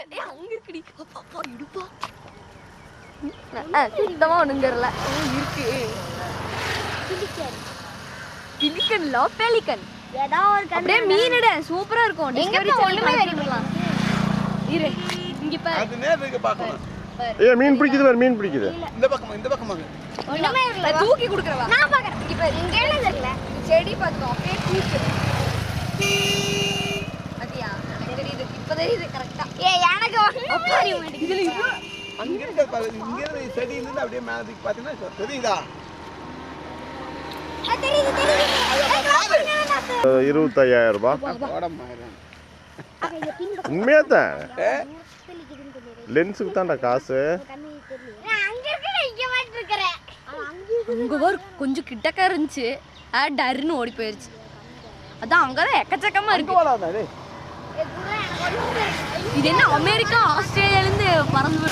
அங்க இருக்குடி. அப்பா இடுப்பா. சுத்தமா ஒண்ணுங்கறல. இருக்கு. பிலிக்கன்ல பெலிக்கன். ஏதோ ஒரு அப்படியே மீனட சூப்பரா இருக்கும். டிஸ்கவரி சேனல்ல வெரி பண்ணலாம். இரு. இங்க பாரு. அது நேருக்கு பார்க்கலாம். மீன் பிடிக்குது பாரு, மீன் பிடிக்குது. இந்த பக்கமா. ஒண்ணுமே இல்ல. தூக்கி குடுக்குறவா. நான் பாக்கறேன். இங்க பாரு. இங்க என்ன தெரியல. செடி பாத்துக்கோ. அப்படியே தூக்கு. அடியா. எனக்கு தெரியுது. இப்ப தெரியுது கரெக்ட்டா. எனக்கு ஒண்ணுமே தெரிய மாட்டேங்குது. இதுல இவ்ளோ அங்க இருக்க பாரு. இங்க இருந்து செடி இருந்து அப்படியே மேலக்கு பாத்தீங்கன்னா தெரியுதா? தெரியுது. 25,000 ரூபாய். உண்மையா தான். லென்ஸுக்கு தான்டா காசு. அங்க ஒரு கொஞ்சம் கிட்டக்க இருந்துச்சு. டர்னு ஓடி போயிருச்சு. அதான் அங்கதான் எக்கச்சக்கமா இருக்கு. இது என்ன அமெரிக்கா ஆஸ்திரேலியால இருந்து பறந்து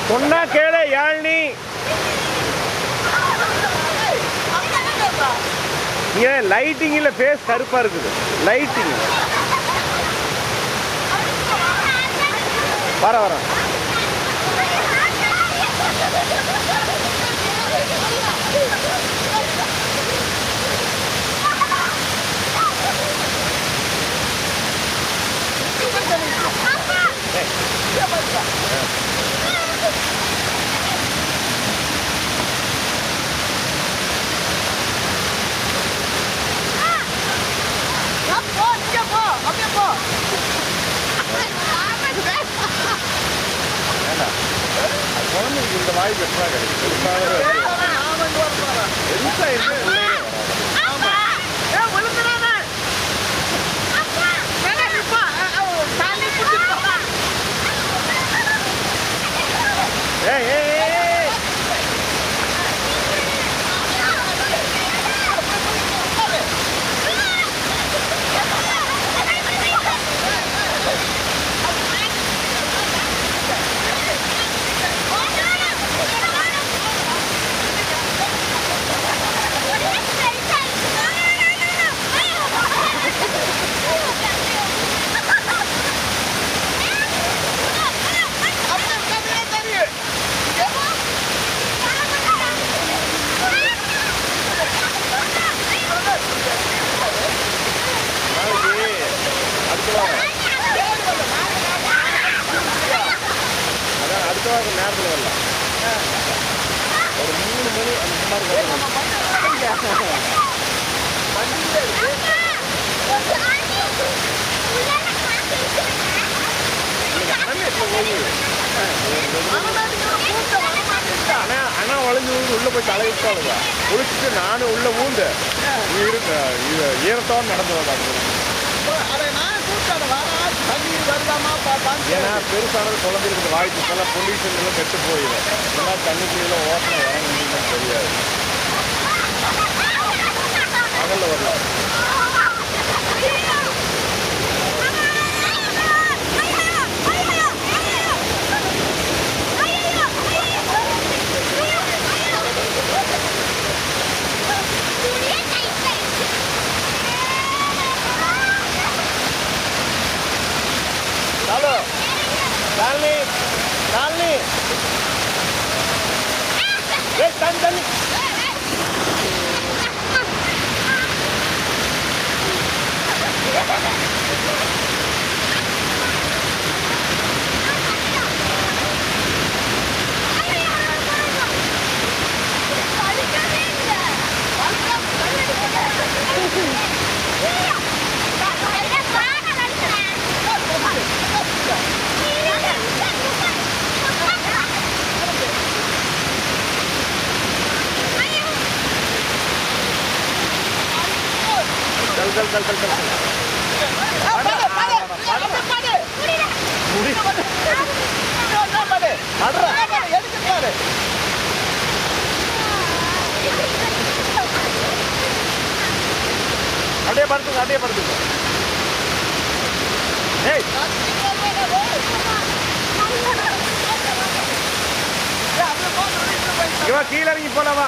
சொன்னா கேளு யாழ்னி. இங்க லைட்டிங்ல ஃபேஸ் கருப்பா இருக்குது. லைட்டிங் வர இந்த வாய்ப்பு எப்படா கிடைக்கும்? நேரத்தில் வரலாம். ஒரு 3 மணி அந்த மாதிரி கிணம் வளைஞ்சு ஊந்து உள்ள போய் தலையிட்டாளுங்க. குளிச்சுட்டு நானும் உள்ள ஊந்து ஈரத்தோடு நடந்து வந்தாங்க. ஏன்னா பெருசானது குழந்தைகளுக்கு வாய்ப்பு இப்பெல்லாம் பொல்யூஷன் எல்லாம் கெட்டு போயிடும். இதெல்லாம் தண்ணிக்குள்ள ஓட்டணும் இறங்க முடியுமான்னு தெரியாது. பகல்ல வரலாம். Halo, Dalni. Tani. चल अड़े पड़तु இவ கீழ இறங்கி போலாமா?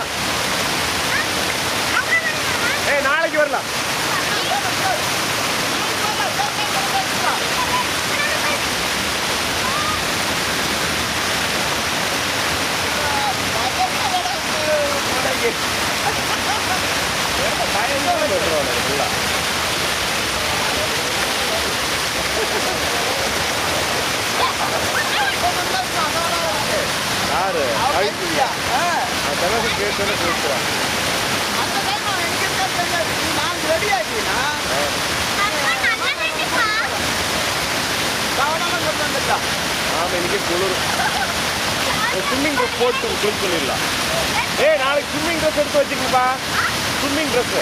நாளைக்கு வரலாம். யாரு கேட்டு பேசுறான். ஆமா இன்னைக்கு குளிர். ஸ்விம்மிங் ட்ரெஸ் போட்டு சொல்லிடலாம். நாளைக்கு ஸ்விம்மிங் ட்ரெஸ் எடுத்து வச்சுக்கப்பா. ஸ்விம்மிங் ட்ரெஸ்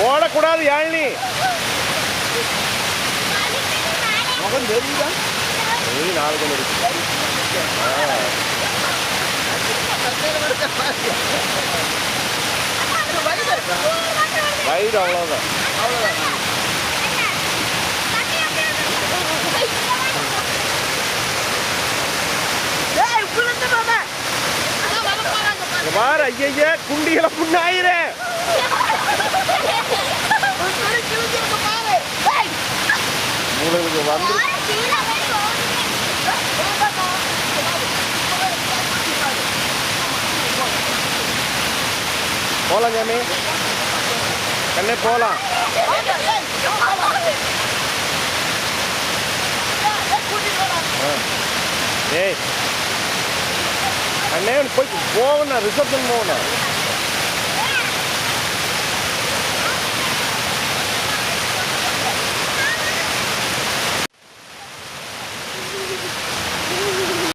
ஓடக்கூடாது. யாழினி மகன் தெரியுதா? நாலு கொண்டு இருக்கு. வயிறு அவ்வளோதான். பாரு ஐயா குண்டிகளை புண்ணாயிரு. உங்களுக்கு வந்து போலாம் ஜாமி கண்ணே போலாம். ஏய் அண்ணே போய் போகணும் ரிசப்ஷன் போகணும்.